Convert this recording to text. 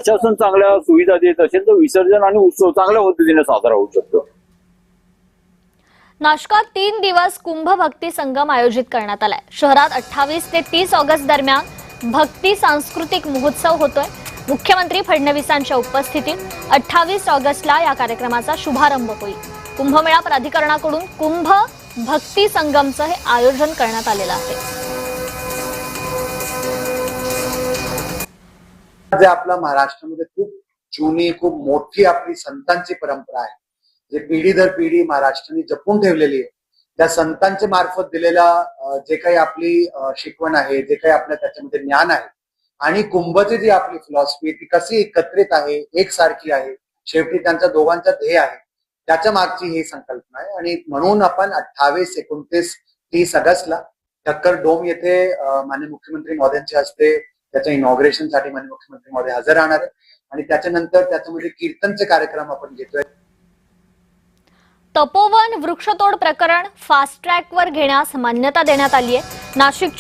प्रशासन चांगल्या सुविधा देत असेल तर विसर्जन आणि उत्सव चांगल्या पद्धतीने साजरा होऊ शकतो. नाशकात 3 दिवस कुंभ भक्ती संगम आयोजित करण्यात आलाय. शहरात 28 ते 30 ऑगस्ट दरम्यान भक्ती सांस्कृतिक महोत्सव होतोय. मुख्यमंत्री फडणवीसांच्या उपस्थितीत 28 ऑगस्टला या कार्यक्रमाचा शुभारंभ होईल. कुंभमेळा प्राधिकरणाकडून कुंभ भक्ती संगमचं हे आयोजन करण्यात आलेलं आहे. जे आपला महाराष्ट्रामध्ये खूप जुनी खूप मोठी आपली संतांची परंपरा आहे, जे पिढी दर पिढी महाराष्ट्राने जपून ठेवलेली आहे. त्या संतांच्या मार्फत दिलेला जे काही आपली शिकवण आहे, जे काही आपल्या त्याच्यामध्ये ज्ञान आहे आणि कुंभची जी आपली फिलॉसॉफी ती कशी एकत्रित आहे, एकसारखी आहे, शेवटी त्यांच्या दोघांचा ध्येय आहे, त्याच्या मागची ही संकल्पना आहे. आणि म्हणून आपण 28, 29, 30 ऑगस्टला ठक्कर डोम येथे माननीय मुख्यमंत्री महोदयांच्या हस्ते त्याच्या इनॉग्रेशन साठी माननीय मुख्यमंत्री महोदय हजर राहणार आहे. आणि त्याच्यानंतर त्याच्यामध्ये कीर्तनचे कार्यक्रम आपण घेतोय. तपोवन वृक्षतोड प्रकरण फास्ट ट्रॅकवर घेण्यास मान्यता देण्यात आली आहे. नाशिक